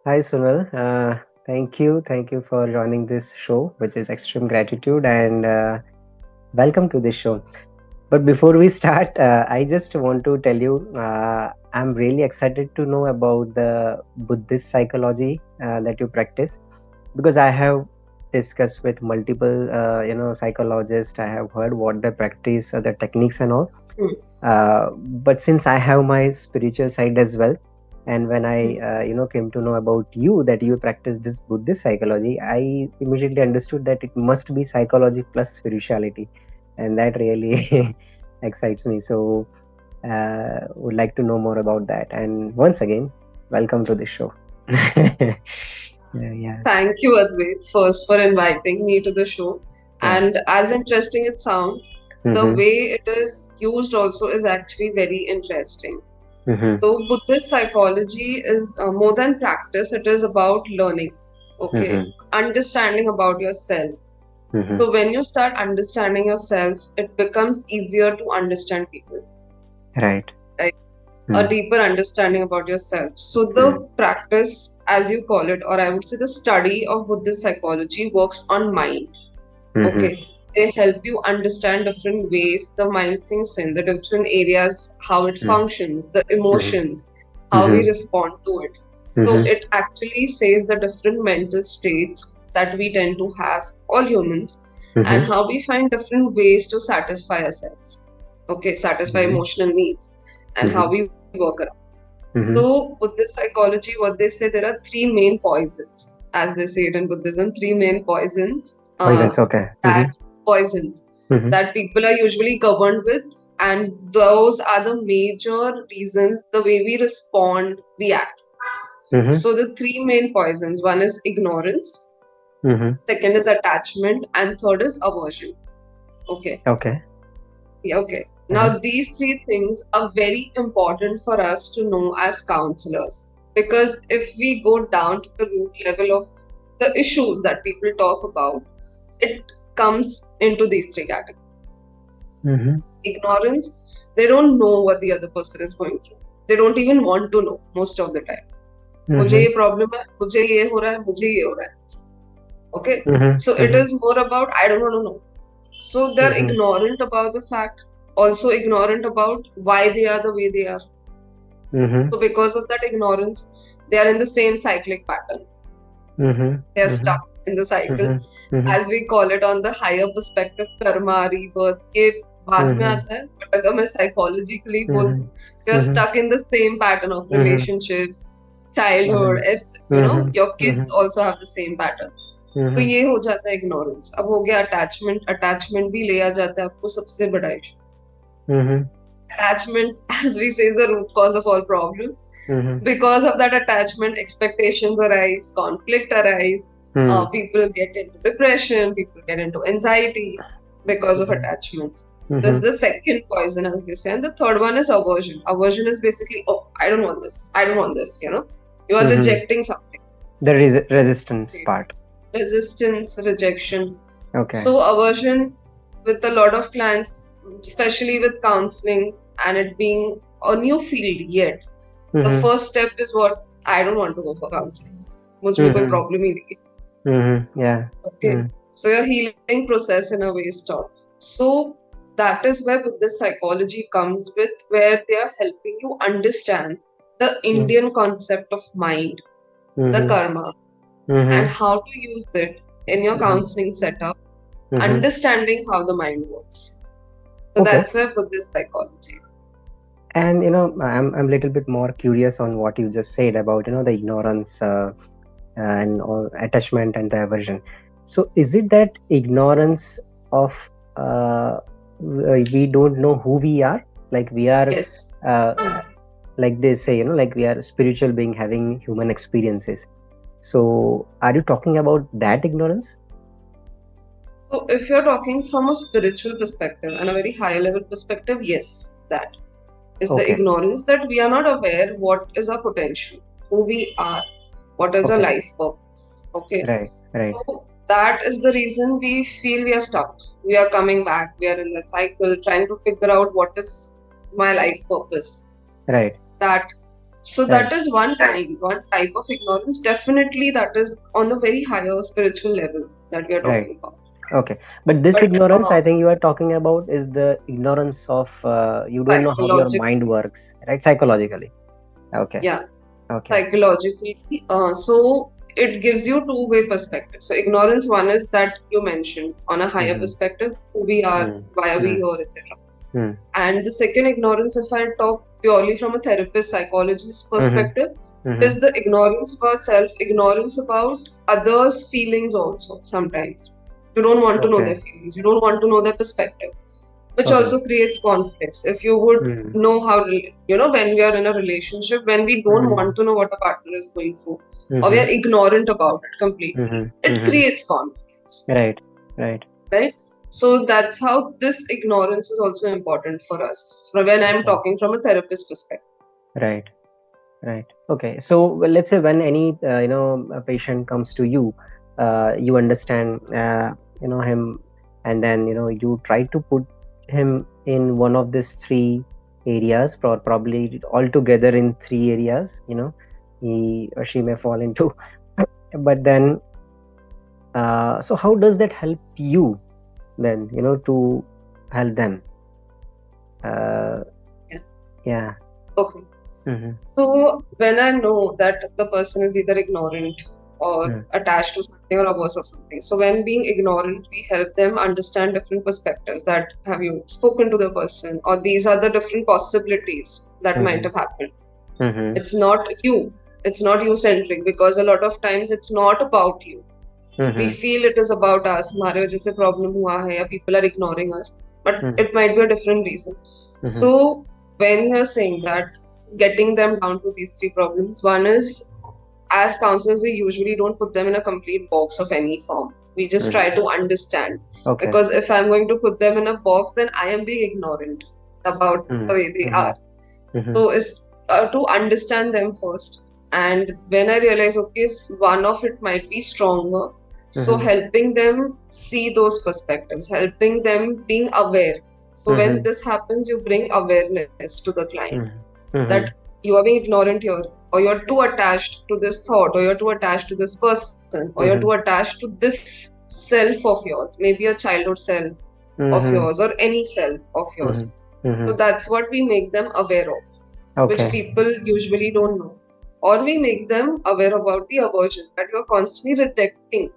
Hi, Sonal. Thank you for joining this show, which is extreme gratitude, and welcome to this show. But before we start, I just want to tell you, I'm really excited to know about the Buddhist psychology that you practice, because I have discussed with multiple, psychologists. I have heard what they practice, the techniques and all. Hmm. But since I have my spiritual side as well, and when I came to know about you that you practice this Buddhist psychology, I immediately understood that it must be psychology plus spirituality, and that really excites me. So would like to know more about that, and once again, welcome to the show. Yeah. Thank you, Advait, first for inviting me to the show. Yeah. And as interesting it sounds, the Mm-hmm. way it is used also is actually very interesting. Mm-hmm. So, Buddhist psychology is more than practice, it is about learning, okay, Mm-hmm. understanding about yourself. Mm-hmm. So, when you start understanding yourself, it becomes easier to understand people, Right. right? A Mm-hmm. deeper understanding about yourself. So, Mm-hmm. the practice, as you call it, or I would say the study of Buddhist psychology works on mind. Mm-hmm. Okay, they help you understand different ways the mind thinks in, the different areas, how it functions, the emotions, how we Mm-hmm. respond to it. So, Mm-hmm. it actually says the different mental states that we tend to have, all humans, and Mm-hmm. how we find different ways to satisfy ourselves. Okay, satisfy Mm-hmm. emotional needs, and how Mm-hmm. we work around. Mm-hmm. So, Buddhist psychology, what they say, there are three main poisons, as they say it in Buddhism, three main poisons. Poisons. Okay. Mm-hmm. That poisons Mm-hmm. that people are usually governed with, and those are the major reasons the way we respond, react. Mm-hmm. So, the three main poisons, one is ignorance, Mm-hmm. second is attachment, and third is aversion. Okay. Okay. Yeah, okay. Uh-huh. Now, these three things are very important for us to know as counselors, because if we go down to the root level of the issues that people talk about, it comes into these three categories. Mm-hmm. Ignorance, they don't know what the other person is going through. They don't even want to know most of the time. मुझे Mm-hmm. ये problem है, मुझे ये हो रहा है, मुझे ये हो रहा है. Okay, so it Mm-hmm. is more about I don't want to know. So they're Mm-hmm. ignorant about the fact, also ignorant about why they are the way they are. Mm-hmm. So because of that ignorance, they are in the same cyclic pattern. Mm-hmm. They are Mm-hmm. stuck in the cycle, Mm-hmm. Mm-hmm. as we call it on the higher perspective, karma, rebirth. ये बाद में Mm-hmm. आता है, but अगर मैं psychologically बोल दूँ, you're Mm-hmm. stuck in the same pattern of Mm-hmm. relationships, childhood, Mm-hmm. if Mm-hmm. your kids Mm-hmm. also have the same pattern. तो Mm-hmm. ये हो जाता है ignorance. अब हो गया attachment भी ले आ जाता है आपको सबसे बड़ा issue. Mm-hmm. Attachment, as we say, is the root cause of all problems. Mm-hmm. Because of that attachment, expectations arise, conflict arise, people get into depression, people get into anxiety because of attachments. This Mm-hmm. is the second poison, as they say. And the third one is aversion. Aversion is basically, oh, I don't want this. I don't want this, You are Mm-hmm. rejecting something. The resistance part. Resistance, rejection. Okay. So aversion with a lot of clients, especially with counseling and it being a new field yet, the Mm-hmm. first step is what I don't want to go for counseling. मुझ में कोई problem ही नहीं है. Mm-hmm. Yeah. Okay. So your healing process in a way is stopped. So that is where Buddhist psychology comes with, where they are helping you understand the Indian concept of mind, the karma, and how to use it in your counseling setup, understanding how the mind works. So Okay. that's where Buddhist psychology. And I'm a little bit more curious on what you just said about the ignorance and all attachment and the aversion. So is it that ignorance of we don't know who we are, like we are Yes. like they say, like we are spiritual being having human experiences. So are you talking about that ignorance? So if you're talking from a spiritual perspective and a very high level perspective, yes, that is the Okay. ignorance that we are not aware what is our potential, who we are, what is our Okay. life purpose. Okay. Right. So that is the reason we feel we are stuck. We are coming back. We are in that cycle trying to figure out what is my life purpose. Right. That So Right. that is one type of ignorance. Definitely, that is on the very higher spiritual level that we are Right. talking about. Okay. But this But ignorance, I think you are talking about, is the ignorance of you don't know how your mind psychologically, works, right? Psychologically. Okay. yeah, Okay. psychologically, so it gives you two-way perspective. So ignorance, one is that you mentioned on a higher Mm-hmm. perspective, who we are, Mm. why are we Mm. here, etc. Mm. And the second ignorance, if I talk purely from a therapist, psychologist Mm-hmm. perspective, Mm-hmm. is the ignorance about self, ignorance about others' feelings also sometimes. You don't want to know Okay. their feelings, you don't want to know their perspective, which Okay. also creates conflicts. If you would Mm. know how, when we are in a relationship, when we don't Mm. want to know what a partner is going through, or we Mm-hmm. are ignorant about it completely, Mm-hmm. it Mm-hmm. creates conflicts, Right. Right. right? So that's how this ignorance is also important for us, from when I'm Okay. talking from a therapist perspective. Right. Right. Okay. So well, let's say when any a patient comes to you, you understand him, and then you try to put him in one of these three areas, probably all together in three areas. He or she may fall into, but then so how does that help you then? To help them. Uh, Yeah. yeah. Okay. Mm-hmm. So when I know that the person is either ignorant or Mm. attached to something or averse of something, so when being ignorant, we help them understand different perspectives. That have you spoken to the person, or these are the different possibilities that might Mm-hmm. have happened. Mm-hmm. It's not you. It's not you centric, because a lot of times it's not about you. We Mm-hmm. feel it is about us. हमारे वजह से problem हुआ है, या people are ignoring us, but Mm-hmm. it might be a different reason. Mm-hmm. So when you're saying that, getting them down to these three problems, one is, as counselors, we usually don't put them in a complete box of any form. We just Mm-hmm. try to understand. Okay. Because if I'm going to put them in a box, then I am being ignorant about the way they Mm-hmm. are. Mm-hmm. So it's to understand them first. And when I realize, okay, one of it might be stronger. So Mm-hmm. helping them see those perspectives, helping them being aware. So when Mm-hmm. this happens, you bring awareness to the client that Mm-hmm. you are being ignorant here, or you're too attached to this thought, or you're too attached to this person, or you're Mm-hmm. too attached to this self of yours, maybe a childhood self of Mm-hmm. yours, or any self of yours. Mm-hmm. Mm-hmm. So that's what we make them aware of, which Okay. people usually don't know. Or we make them aware about the aversion, that you're constantly rejecting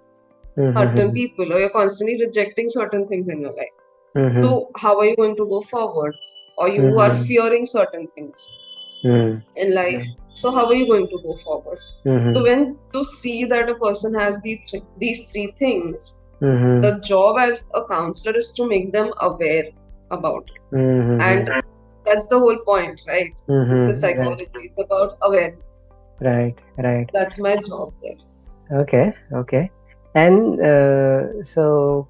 certain Mm-hmm. people, or you're constantly rejecting certain things in your life. Mm-hmm. So how are you going to go forward? Or you are Mm-hmm. fearing certain things in life. So how are you going to go forward? So Mm-hmm. when you see that a person has these three things, Mm-hmm. the job as a counselor is to make them aware about it. Mm-hmm. And that's the whole point, right? With the Mm-hmm. Right. psychology, it's about awareness. Right. Right. That's my job there. Okay. Okay. And so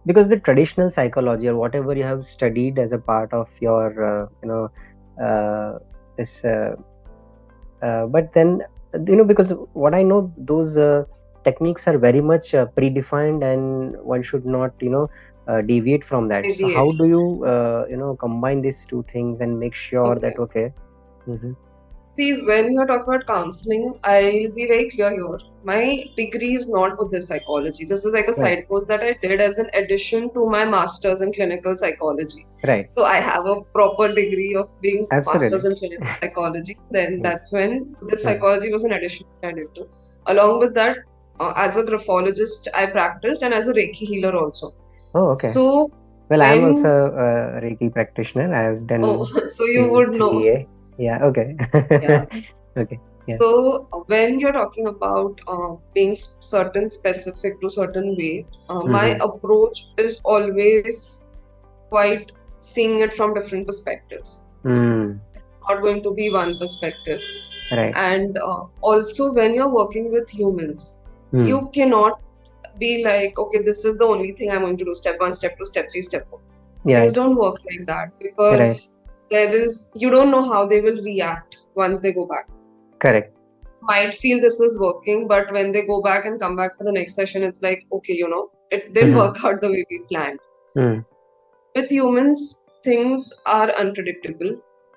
because the traditional psychology or whatever you have studied as a part of your this but then because what I know, those techniques are very much predefined, and one should not deviate from that. So how Deviate. do you combine these two things and make sure that Okay. okay. Mm-hmm. See, when you're talking about counseling, I'll be very clear here. My degree is not with this psychology. This is like a Right. side course that I did as an addition to my master's in clinical psychology. Right. So I have a proper degree of being master's Absolutely. in clinical psychology. Then Yes. that's when this Mm. psychology was an addition I did to. Along with that, as a graphologist, I practiced, and as a Reiki healer also. Oh, okay. So Well, I am when also a Reiki practitioner. I've done so you would know. 3A. Yeah. Okay. Yeah. Okay. Yeah. So when you're talking about being certain specific to certain way, my Mm-hmm. approach is always quite seeing it from different perspectives. Mm. Not going to be one perspective. Right. And also when you're working with humans, Mm. you cannot be like, okay, this is the only thing I'm going to do. Step 1, step 2, step 3, step 4. Yeah. Things don't work like that, Right. because you don't know how they will react once they go back. Correct. Might feel this is working, but when they go back and come back for the next session, it's like, okay, it didn't work out the way we planned. Mm. With humans, things are unpredictable.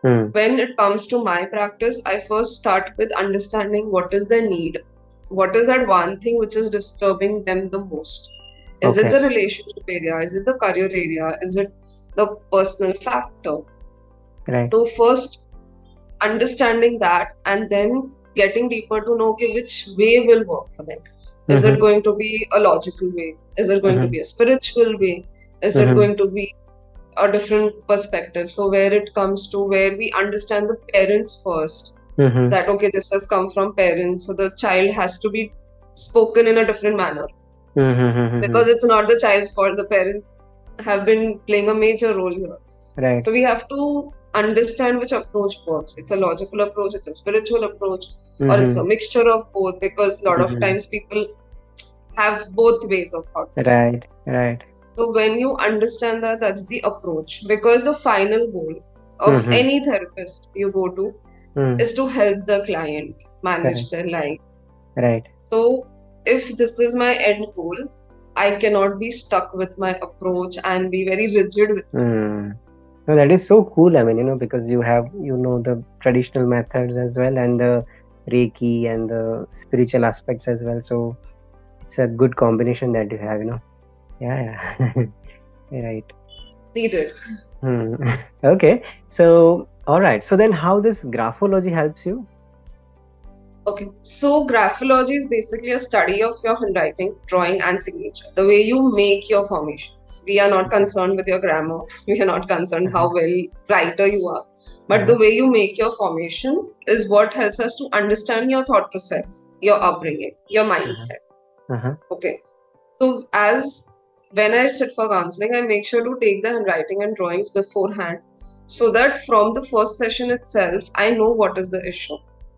When it comes to my practice, I first start with understanding what is their need. What is that one thing which is disturbing them the most? Is it Okay. the relationship area? Is it the career area? Is it the personal factor? Right. So, first understanding that and then getting deeper to know okay, which way will work for them. Is it going to be a logical way? Is it going to be a spiritual way? Is it going to be a different perspective? So where it comes to where we understand the parents first, that okay, this has come from parents, so the child has to be spoken in a different manner because it's not the child's fault. The parents have been playing a major role here. Right. So we have to understand which approach works. It's a logical approach, it's a spiritual approach, or it's a mixture of both, because a lot of times people have both ways of thought process. Right. So when you understand that, that's the approach, because the final goal of any therapist you go to is to help the client manage their life. Right. So if this is my end goal, I cannot be stuck with my approach and be very rigid with it. No, that is so cool. I mean, because you have, the traditional methods as well, and the Reiki and the spiritual aspects as well. So it's a good combination that you have, Yeah. Right. Needed. Okay. So, all right. So then how this graphology helps you? Okay, so graphology is basically a study of your handwriting, drawing, and signature. The way you make your formations. We are not concerned with your grammar. We are not concerned how well writer you are. But the way you make your formations is what helps us to understand your thought process, your upbringing, your mindset. Okay. So when I sit for counseling, I make sure to take the handwriting and drawings beforehand, so that from the first session itself, I know what is the issue.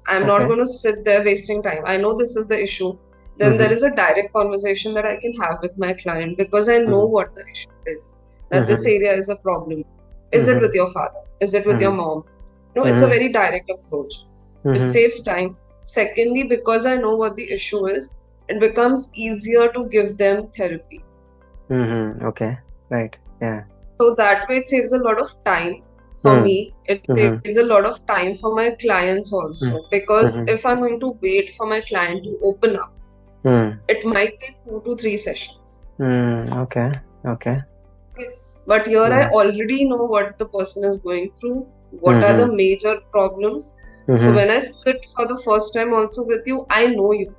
I'm not going to sit there wasting time. I know this is the issue. Then there is a direct conversation that I can have with my client, because I know what the issue is. That this area is a problem. Is it with your father? Is it with your mom? It's a very direct approach. It saves time. Secondly, because I know what the issue is, it becomes easier to give them therapy. Okay. Right. Yeah. So that way it saves a lot of time for me. It saves a lot of time for my clients also, because if I'm going to wait for my client to open up, it might take 2 to 3 sessions. Okay. But here I already know what the person is going through, what are the major problems. So when I sit for the first time also with you, I know you.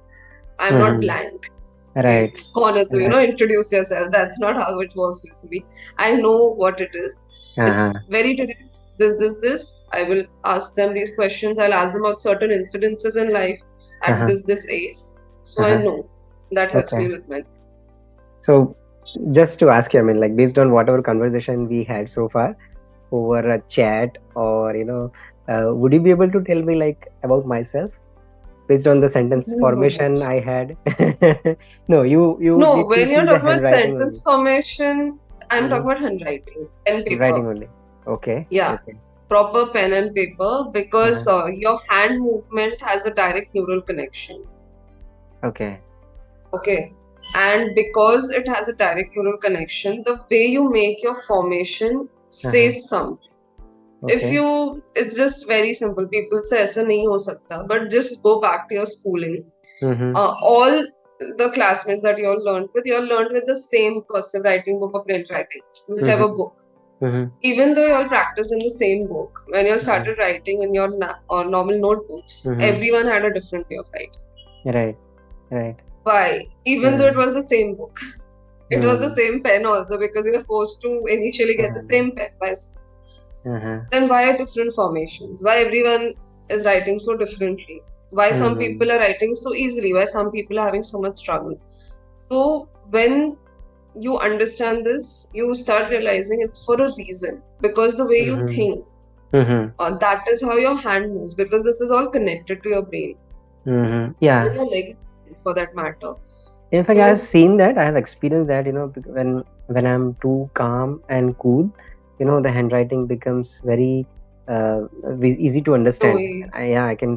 I'm not blank. Right. Introduce yourself. That's not how it works with me. I know what it is. It's very direct. This. I will ask them these questions. I'll ask them about certain incidences in life at this age. So I know that helps me with my. So just to ask you, I mean, like, based on whatever conversation we had so far over a chat, or would you be able to tell me like about myself based on the sentence formation I had? No, you No, need when to you're see the talking about handwriting sentence only. formation, I'm talking about handwriting, pen and paper. Writing only. Okay. Yeah. Okay. Proper pen and paper, because your hand movement has a direct neural connection. Okay. And because it has a direct neural connection, the way you make your formation says something. It's just very simple. People say aisa nahi ho sakta, but just go back to your schooling. All the classmates that you all learned with the same cursive writing book or print writing, whichever book. Even though you all practiced in the same book, when you all started writing in your normal notebooks, everyone had a different way of writing. Right. Why? Even though it was the same book, it was the same pen also, because we were forced to initially get the same pen by school. Then why are different formations? Why everyone is writing so differently? Why some people are writing so easily? Why some people are having so much struggle? So when you understand this, you start realizing it's for a reason, because the way you think, that is how your hand moves, because this is all connected to your brain. Yeah. And your leg, for that matter. In fact, I have seen that. I have experienced that. When I'm too calm and cool, the handwriting becomes very easy to understand. I can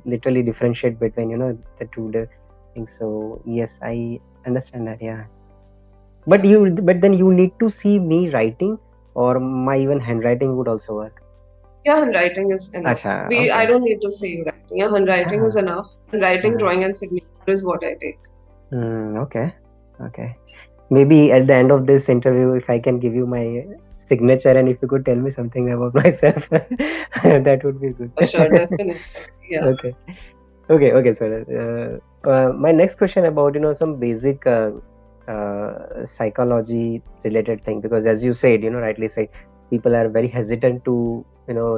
literally differentiate between the two things. So yes, I understand that. Yeah. But then you need to see me writing, or my even handwriting would also work. Yeah, handwriting is enough. Acha, I okay. don't need to say you writing. Yeah, handwriting is Uh-huh. enough. Handwriting, Uh-huh. drawing, and signature is what I take. Okay. Okay. Maybe at the end of this interview, if I can give you my signature and if you could tell me something about myself, that would be good. For sure, definitely. Yeah. Okay. Okay, sir. My next question about some basic psychology related thing, because as you said, rightly said, people are very hesitant to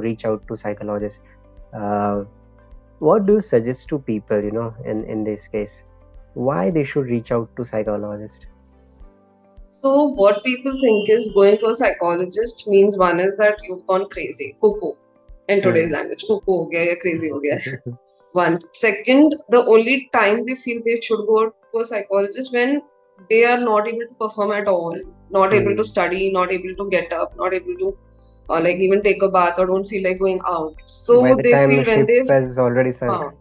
reach out to psychologists. Uh, what do you suggest to people, in this case, why they should reach out to psychologist? So, what people think is going to a psychologist means one is that you've gone crazy, cuckoo in today's Hmm. language. Cuckoo ho gaya, ya crazy ho gaya. One. Second, the only time they feel they should go to a psychologist when they are not able to perform at all, not able to Hmm. study, not able to get up, not able to like even take a bath or don't feel like going out. By So the they time feel when ship they've has already sunk.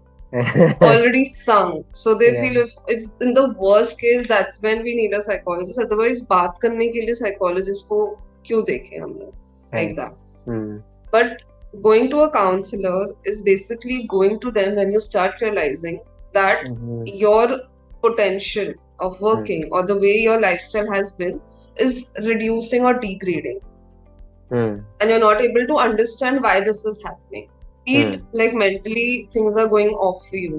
already sung. So they Yeah. feel if it's in the worst case, that's when we need a psychologist. Otherwise, बात करने के लिए psychologist को क्यों देखें हम लोग like Right. that. Hmm. But going to a counselor is basically going to them when you start realizing that Hmm. your potential of Hmm. working or the way your lifestyle has been is reducing or degrading, Hmm. and you're not able to understand why this is happening. Be it Hmm. like mentally things are going off for you,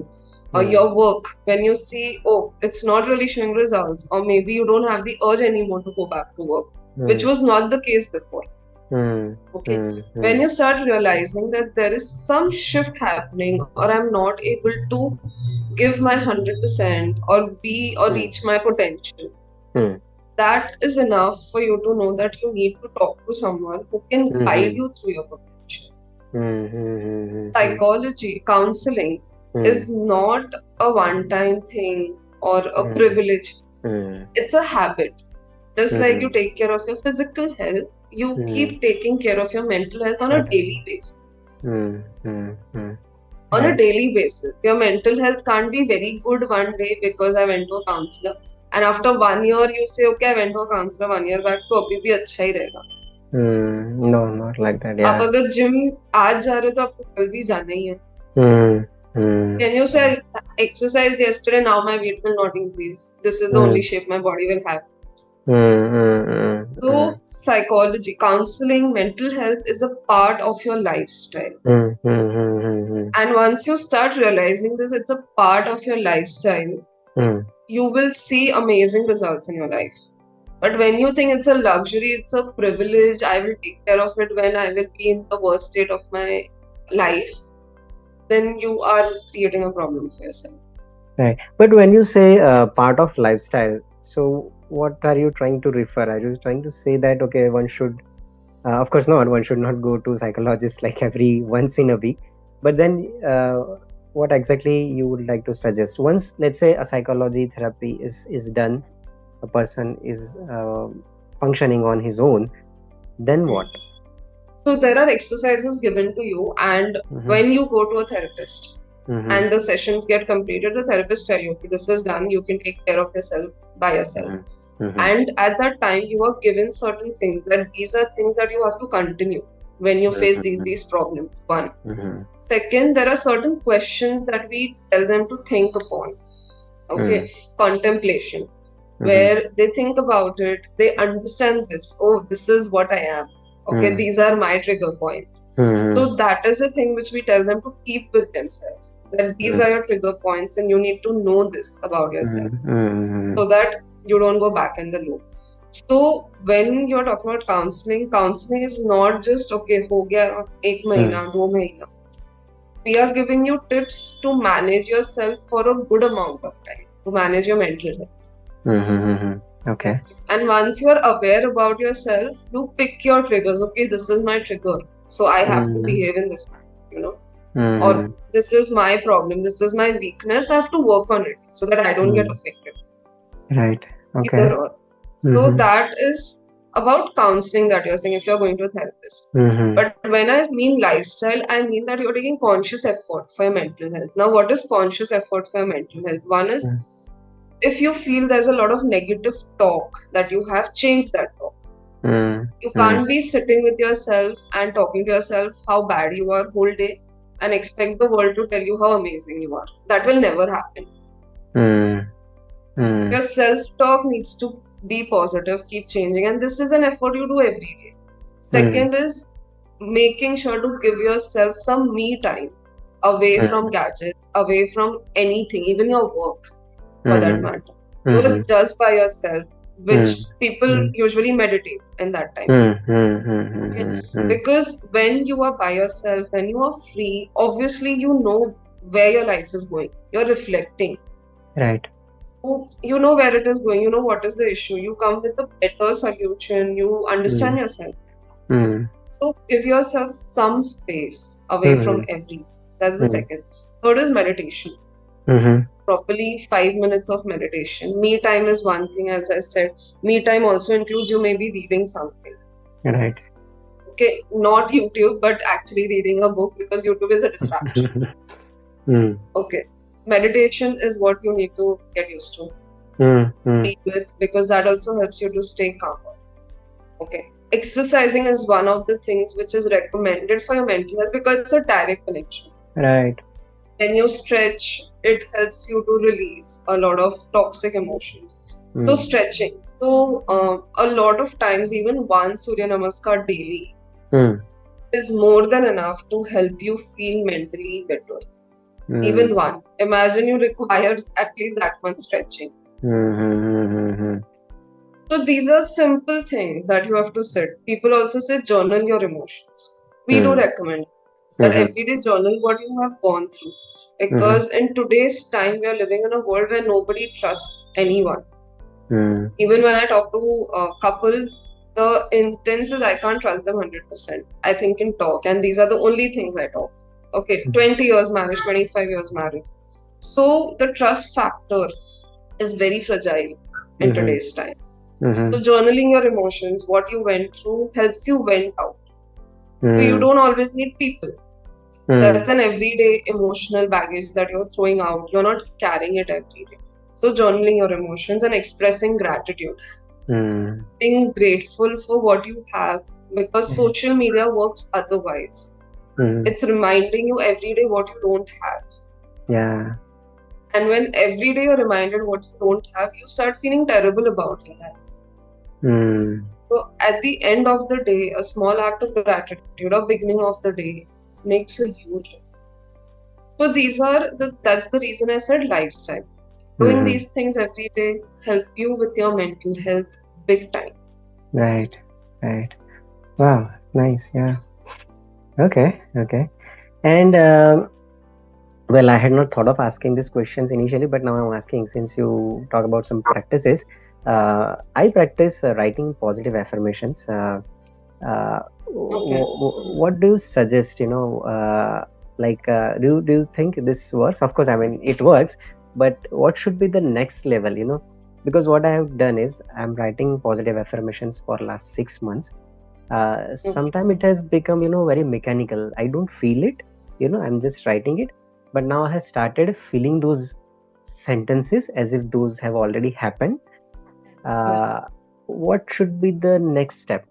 or Hmm. your work, when you see, oh, it's not really showing results, or maybe you don't have the urge anymore to go back to work, which Hmm. was not the case before. Hmm. Okay, Hmm. when Hmm. you start realizing that there is some shift happening, or I'm not able to give my 100% or be or Hmm. reach my potential, Hmm. that is enough for you to know that you need to talk to someone who can Hmm. guide Hmm. you through your potential. Hmm. Hmm. Hmm. Psychology, counseling Hmm. is not a one time thing or a Hmm. privilege. Hmm. It's a habit. Just like you Hmm. take care of your physical health, you Hmm. keep taking care of your mental health on a daily basis. Hmm. Hmm. Hmm. On a Right. daily basis. Your mental health can't be very good one day because I went to a counselor. And after 1 year, you say, okay, I went to a counselor 1 year back, तो अभी भी अच्छा ही रहेगा. No, not like that. आप Yeah. अगर gym आज जा रहे हो तो आपको कल भी जाना ही है. Hmm. Hmm. Can you say I exercised yesterday, now my weight will not increase. This is the Hmm. only shape my body will have. Hmm. Hmm. Hmm. So psychology, counseling, mental health is a part of your lifestyle. Hmm. Hmm. Hmm. Hmm. And once you start realizing this, it's a part of your lifestyle, Hmm. you will see amazing results in your life. But when you think it's a luxury, it's a privilege, I will take care of it when I will be in the worst state of my life, then you are creating a problem for yourself. Right. But when you say part of lifestyle, so what are you trying to refer? Are you trying to say that, okay, one should, of course not, one should not go to psychologist like every once in a week. But then what exactly you would like to suggest? Once, let's say, a psychology therapy is done, a person is functioning on his own, then what? So there are exercises given to you, and Mm-hmm. when you go to a therapist Mm-hmm. and the sessions get completed, the therapist tell you, okay, this is done, you can take care of yourself by yourself. Mm-hmm. And at that time, you are given certain things that these are things that you have to continue when you face these problems. One. Mm-hmm. Second, there are certain questions that we tell them to think upon. Okay, contemplation, where they think about it, they understand this. Oh, this is what I am. Okay, these are my trigger points. So that is a thing which we tell them to keep with themselves. That these are your trigger points, and you need to know this about yourself so that you don't go back in the loop. So when you're talking about counseling, counseling is not just okay, ho gaya ek mahina, 2 mahina. We are giving you tips to manage yourself for a good amount of time, to manage your mental health. Okay. And once you are aware about yourself, you pick your triggers. Okay, this is my trigger, so I have to behave in this manner, or this is my problem, this is my weakness, I have to work on it so that I don't get affected. Right. Okay. Either or. So that is about counseling that you're saying if you're going to a therapist. But when I mean lifestyle, I mean that you're taking conscious effort for your mental health. Now, what is conscious effort for your mental health? One is if you feel there's a lot of negative talk, that you have changed that talk. You can't be sitting with yourself and talking to yourself how bad you are whole day and expect the world to tell you how amazing you are. That will never happen. Your self-talk needs to be positive, keep changing, and this is an effort you do every day. Second is making sure to give yourself some me time away from gadgets, away from anything, even your work for that matter. You are just by yourself, which people usually meditate in that time. Okay? Because when you are by yourself, when you are free, obviously you know where your life is going. You're reflecting. Right. So you know where it is going, you know what is the issue. You come with a better solution, you understand yourself. So give yourself some space away from everything. That's the second. Third is meditation. Properly 5 minutes of meditation. Me time is one thing, as I said. Me time also includes you maybe reading something. Right. Okay, not YouTube, but actually reading a book, because YouTube is a distraction. Okay, meditation is what you need to get used to. With, because that also helps you to stay calm. Okay, exercising is one of the things which is recommended for your mental health because it's a direct connection. Right. When you stretch, it helps you to release a lot of toxic emotions. So stretching. So a lot of times, even one Surya Namaskar daily is more than enough to help you feel mentally better. Even one. Imagine you require at least that much stretching. So these are simple things that you have to sit. People also say journal your emotions. We do recommend that every day journal what you have gone through. Because in today's time, we are living in a world where nobody trusts anyone. Even when I talk to a couple, the intent is I can't trust them 100%. I think in talk, and these are the only things I talk. Okay, 20 years marriage, 25 years marriage. So the trust factor is very fragile in today's time. So journaling your emotions, what you went through, helps you vent out. So you don't always need people. That's an everyday emotional baggage that you're throwing out. You're not carrying it every day. So journaling your emotions and expressing gratitude. Being grateful for what you have, because social media works otherwise. It's reminding you every day what you don't have. Yeah. And when every day you're reminded what you don't have, you start feeling terrible about your life. So at the end of the day, a small act of gratitude or beginning of the day makes a huge difference. So that's the reason I said lifestyle. Doing these things every day help you with your mental health big time. Right. Wow, nice. Yeah. Okay. And well, I had not thought of asking these questions initially, but now I'm asking, since you talk about some practices. I practice writing positive affirmations. What do you suggest? Do you think this works? Of course, I mean it works, but what should be the next level? Because what I have done is I'm writing positive affirmations for last 6 months. Sometimes it has become very mechanical. I don't feel it. I'm just writing it, but now I have started feeling those sentences as if those have already happened. What should be the next step,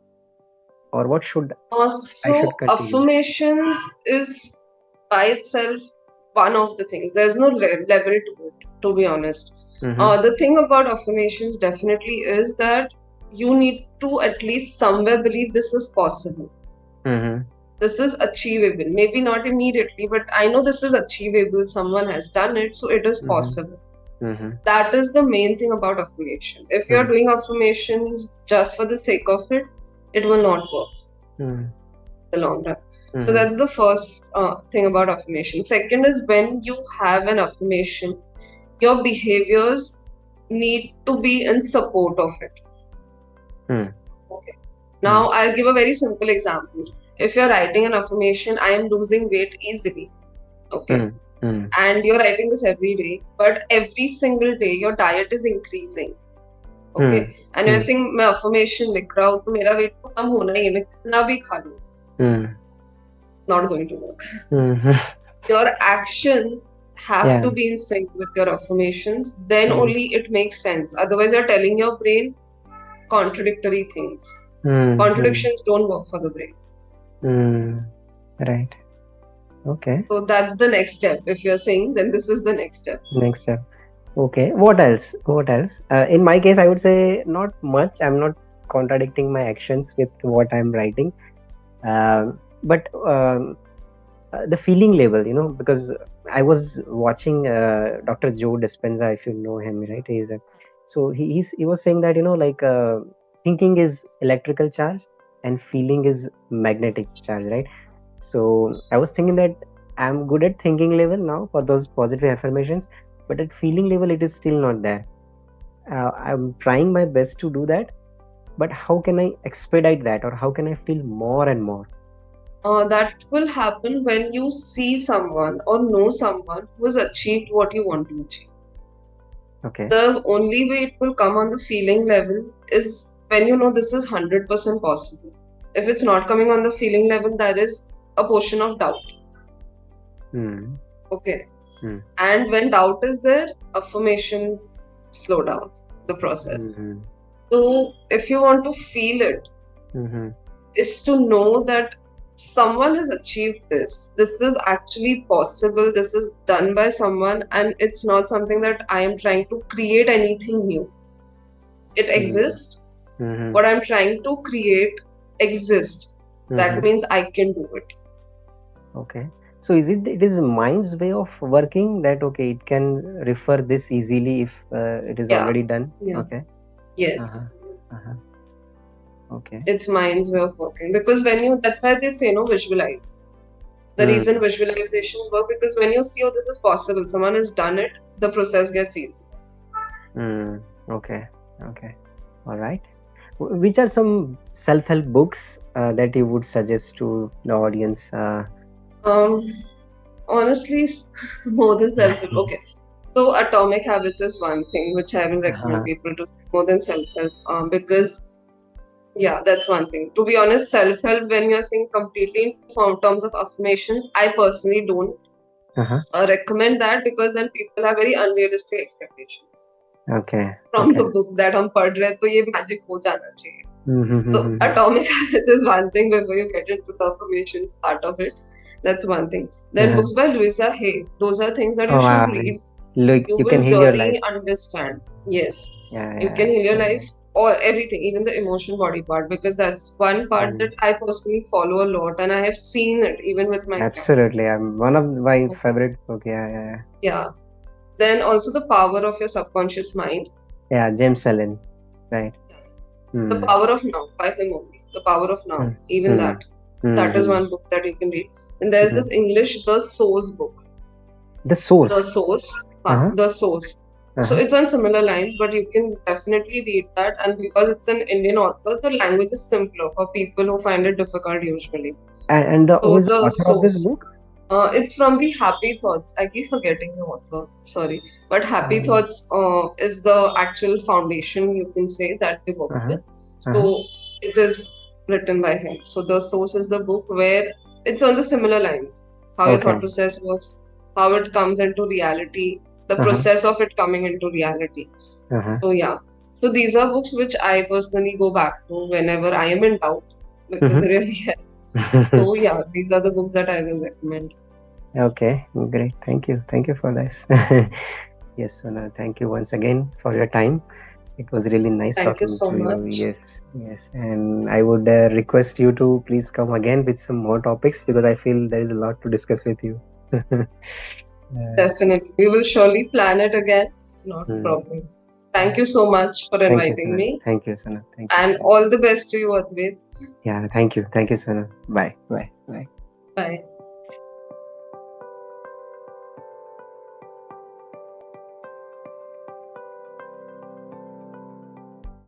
or what should I should continue? Affirmations is by itself one of the things. There's no level to it, to be honest. The thing about affirmations definitely is that you need to at least somewhere believe this is possible. This is achievable. Maybe not immediately, but I know this is achievable. Someone has done it, so it is possible. That is the main thing about affirmation. If you're doing affirmations just for the sake of it, it will not work in the long run. So that's the first thing about affirmation. Second is, when you have an affirmation, your behaviors need to be in support of it. Okay. Now I'll give a very simple example. If you're writing an affirmation, I am losing weight easily. Okay. And you're writing this every day, but every single day your diet is increasing. Okay. And you're saying, मैं affirmation लिख रहा हूँ तो मेरा weight तो कम होना ही है, मैं कितना भी खा लूँ. Not going to work. Your actions have to be in sync with your affirmations. Then only it makes sense. Otherwise, you're telling your brain contradictory things. Contradictions don't work for the brain. Right. Okay. So that's the next step. If you're saying, then this is the next step. Next step. Okay. What else? What else? In my case, I would say not much. I'm not contradicting my actions with what I'm writing. But the feeling level, because I was watching Dr. Joe Dispenza, if you know him, right? He was saying that, like thinking is electrical charge and feeling is magnetic charge, right? So I was thinking that I'm good at thinking level now for those positive affirmations, but at feeling level, it is still not there. I'm trying my best to do that, but how can I expedite that, or how can I feel more and more? That will happen when you see someone or know someone who has achieved what you want to achieve. Okay. The only way it will come on the feeling level is when you know this is 100% possible. If it's not coming on the feeling level, there is a portion of doubt. Okay. And when doubt is there, affirmations slow down the process. So if you want to feel it, is to know that someone has achieved this. This is actually possible. This is done by someone, and it's not something that I am trying to create anything new. It exists. What I'm trying to create exists. That means I can do it. Okay. So it is mind's way of working that, okay, it can refer this easily if it is already done? Yeah. Okay. Yes. Okay. It's mind's way of working, because that's why they say visualize. The reason visualizations work, because when you see, oh, this is possible, someone has done it, the process gets easy. Okay. All right. Which are some self-help books that you would suggest to the audience? Honestly, more than self-help. Okay. So Atomic Habits is one thing which I will recommend people to, more than self-help, because that's one thing. To be honest, self-help, when you're saying completely in terms of affirmations, I personally don't recommend that, because then people have very unrealistic expectations. Okay. From the book that hum pad rahe, to ye magic ho jana chahiye. So Atomic Habits is one thing before you get into the affirmations part of it. That's one thing. Then books by Louisa Hay. Those are things that you should read. You can will heal your really life. understand. Yes. Yeah, you can heal your life, or everything, even the emotion body part, because that's one part that I personally follow a lot, and I have seen it even with my Absolutely. clients. I'm one of my favorite book. Yeah. Then also The Power of Your Subconscious Mind. Yeah, James Allen. Right. The Power of Now, by him only. The Power of Now. Even that. That is one book that you can read. And there's this English The Source book. The Source. The Source. The Source. So it's on similar lines, but you can definitely read that. And because it's an Indian author, the language is simpler for people who find it difficult usually. And who is the author of this book? It's from the Happy Thoughts. I keep forgetting the author. Sorry. But Happy Thoughts is the actual foundation, you can say, that they work with. So it is written by him. So The Source is the book where it's on the similar lines. How your thought process works, how it comes into reality, the process of it coming into reality. So so these are books which I personally go back to whenever I am in doubt, because they really help. So these are the books that I will recommend. Okay, great. Thank you for this. Yes, Sonal, thank you once again for your time. It was really nice talking to you. Yes, and I would request you to please come again with some more topics, because I feel there is a lot to discuss with you. Definitely, we will surely plan it again. Not a problem. Thank you so much for inviting me. Thank you, Sonal. Thank you. And all the best to you, Advait. Yeah, thank you, Sonal. Bye. Bye.